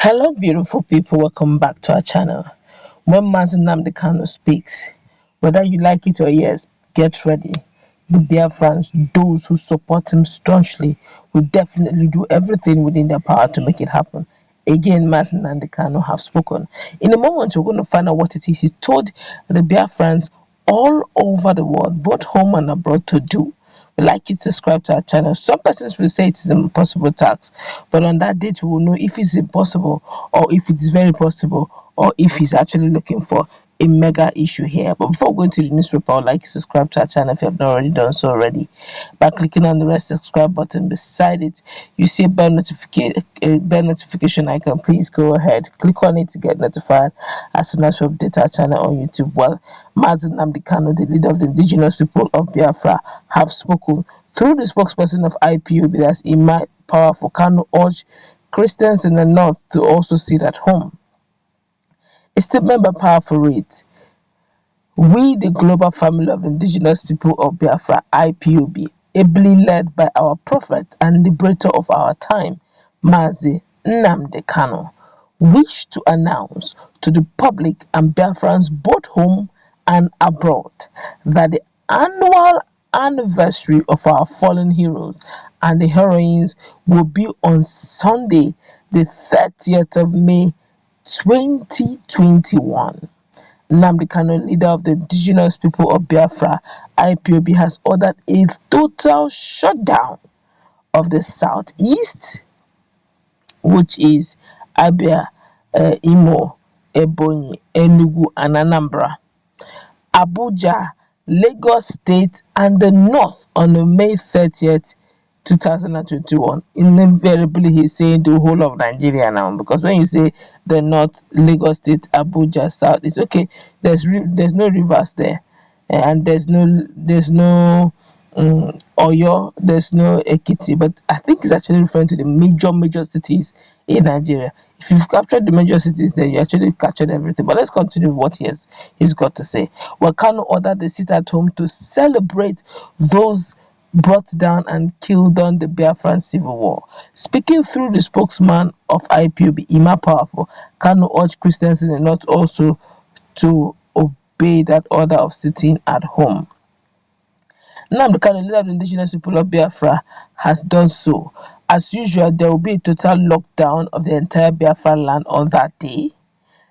Hello, beautiful people. Welcome back to our channel. When Nnamdi Kanu speaks, whether you like it or yes, get ready. The Biafrans, those who support him staunchly, will definitely do everything within their power to make it happen. Again, Nnamdi Kanu have spoken. In a moment, we're going to find out what it is he told the Biafrans all over the world, both home and abroad, to do. We'd like you to subscribe to our channel. Some persons will say it is an impossible task, but on that date we will know if it's impossible or if it is very possible or if he's actually looking for a mega issue here. But before going to the newspaper, I'd like you to subscribe to our channel if you have not already done so already. By clicking on the red subscribe button beside it, you see a bell notification icon. Please go ahead, click on it to get notified as soon as we update our channel on YouTube. Well, Nnamdi Kanu, the leader of the indigenous people of Biafra, have spoken through the spokesperson of IPOB, that's Ima Powerful. Kanu urged Christians in the north to also sit at home. A statement by Powerful reads, "We, the global family of indigenous people of Biafra, IPOB, ably led by our prophet and liberator of our time, Mazi Nnamdi Kanu, wish to announce to the public and Biafrans both home and abroad that the annual anniversary of our fallen heroes and the heroines will be on Sunday, the 30th of May, 2021. Nnamdi Kanu, leader of the indigenous people of Biafra, IPOB, has ordered a total shutdown of the southeast, which is Abia, Imo, Ebonyi, Enugu, and Anambra, Abuja, Lagos State, and the north on May 30th, 2021. Invariably, he's saying the whole of Nigeria now, because when you say the north, Lagos State, Abuja, south, it's okay. There's no rivers there, and there's no Oyo, there's no Ekiti, but I think it's actually referring to the major cities in Nigeria. If you've captured the major cities, then you actually captured everything. But let's continue with what he's got to say. Well, Kanu ordered the sit at home to celebrate those brought down and killed on the Biafran civil war. Speaking through the spokesman of IPOB, Ima Powerful, Kanu urged Christians in the north also to obey that order of sitting at home. Nnamdi Kanu, leader of the indigenous people of Biafra, has done so. As usual, there will be a total lockdown of the entire Biafra land on that day.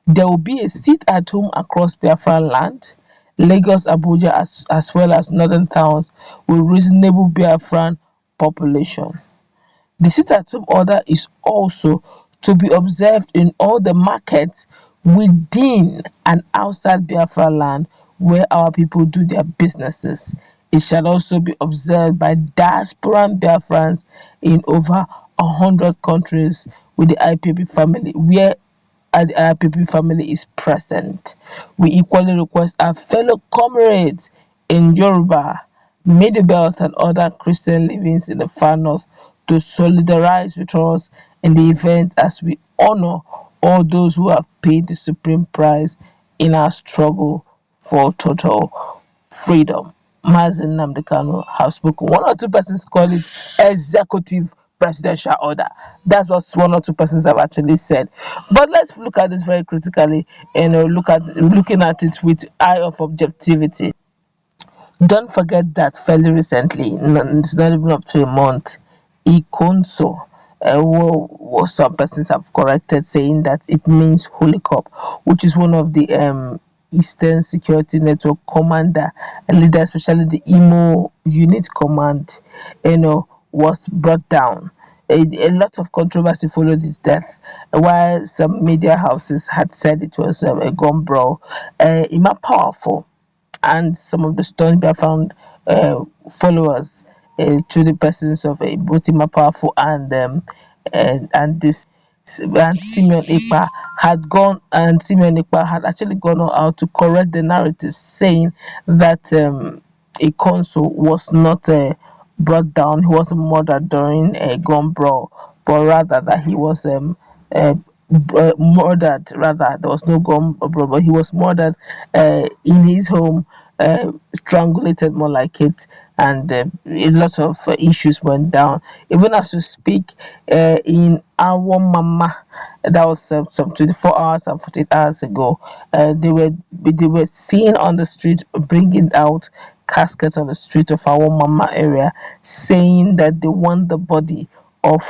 There will be a sit-at-home across Biafra land, Lagos, Abuja, as well as northern towns with reasonable Biafran population. The sit-at-home order is also to be observed in all the markets within and outside Biafra land where our people do their businesses. It shall also be observed by Diaspora Biafrans in over 100 countries with the IPOB family, where the IPOB family is present. We equally request our fellow comrades in Yoruba, Middle Belt, and other Christian livings in the far north to solidarize with us in the event as we honor all those who have paid the supreme price in our struggle for total freedom." Mazi Nnamdi Kanu have spoken. One or two persons call it executive presidential order. That's what one or two persons have actually said. But let's look at this very critically and looking at it with eye of objectivity. Don't forget that fairly recently, it's not even up to a month, Ikonso, some persons have corrected, saying that it means Holy Cup, which is one of the Eastern Security Network commander and leader, especially the Imo unit command, was brought down. A lot of controversy followed his death, while some media houses had said it was a gun brawl. Ima Powerful and some of the stone Biafran followers, to the persons of both Ima Powerful and this and Simeon Ekpa had actually gone out to correct the narrative, saying that a consul was not brought down, he wasn't murdered during a gun brawl, but rather that he was murdered. Rather, there was no gun, but he was murdered in his home, strangulated more like it, and a lot of issues went down. Even as we speak, in our mama, that was some 24 hours and 48 hours ago, they were seen on the street bringing out caskets on the street of our mama area, saying that they want the body of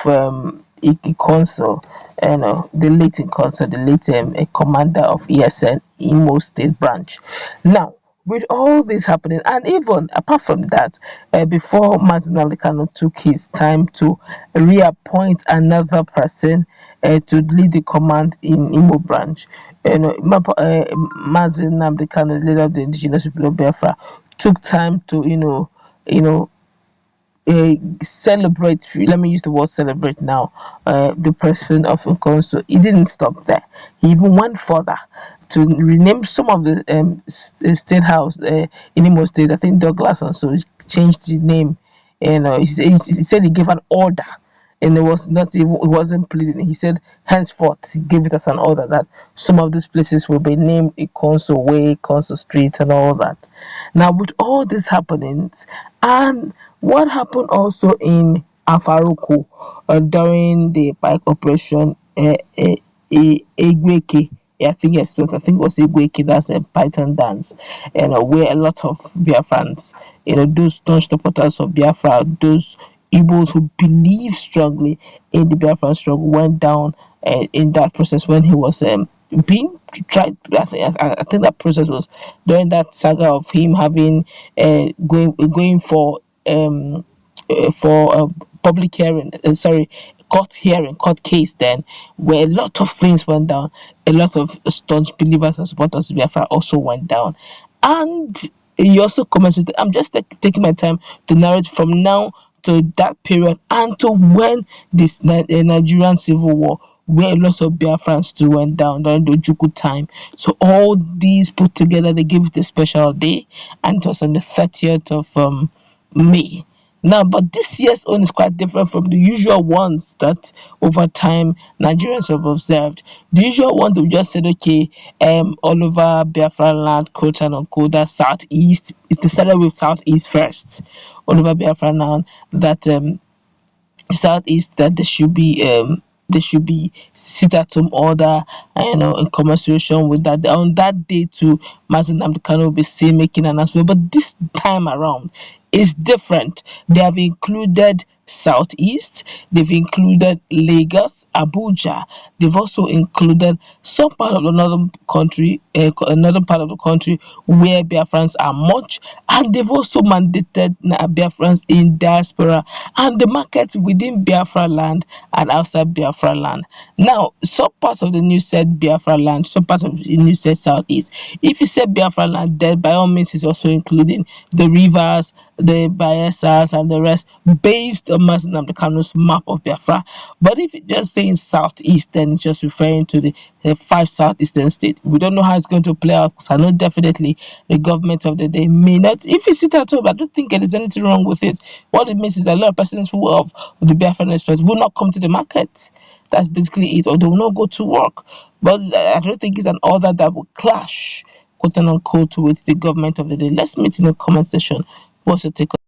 Consul, and the late Consul, the late commander of ESN Imo State branch. Now, with all this happening, and even apart from that, before Nnamdi Kanu took his time to reappoint another person to lead the command in Imo branch, Nnamdi Kanu, the leader of the indigenous people of Biafra, took time to you know celebrate. Let me use the word celebrate now. The president of Nkonso, he didn't stop there. He even went further to rename some of the state house in Imo State. I think Douglas also changed his name. He said he gave an order, and it wasn't pleading. He said henceforth he gave it as an order that some of these places will be named a Council Way, Council Street, and all that. Now, with all these happenings, and what happened also in Afaruku during the bike operation, Egweke, yeah, I think it was Igweke, that's a Python dance, where a lot of Biafrans, those staunch supporters of Biafra, those Igbos who believe strongly in the Biafran struggle, went down in that process when he was being tried. I think that process was during that saga of him having going for a public hearing, sorry, court hearing, court case, then, where a lot of things went down. A lot of staunch believers and supporters of Biafra also went down. And he also comments with, I'm just taking my time to narrate from now to that period and to when this Nigerian civil war, where a lot of Biafrans too went down during the Juku time. So all these put together, they give it a special day, and it was on the 30th of May. Now, but this year's own is quite different from the usual ones that over time Nigerians have observed. The usual ones we just said, okay, all over Biafra land, quote and unquote, that southeast. It started with southeast first, all over Biafra land. That southeast, that there should be sit at home order, in commensuration with that. On that day too, Mazen Namdekan will be seen making an announcement, but this time around is different. They have included southeast, they've included Lagos, Abuja, they've also included some part of the northern country, another part of the country where Biafrans are much, and they've also mandated Biafrans in diaspora and the markets within Biafra land and outside Biafra land. Now, some parts of the news said Biafra land, some parts of the news said southeast. If you said Biafra land, then by all means it's also including the rivers, the Bayelsas, and the rest, based on Nnamdi Kanu's map of Biafra. But if it's just saying southeast, then it's just referring to the five southeastern states. We don't know how it's going to play out, because I know definitely the government of the day may not. If you sit at home, I don't think there is anything wrong with it. What it means is a lot of persons who of the Biafran express will not come to the market. That's basically it, or they will not go to work. But I don't think it's an order that will clash, quote and unquote, with the government of the day. Let's meet in the comment section. What's your take on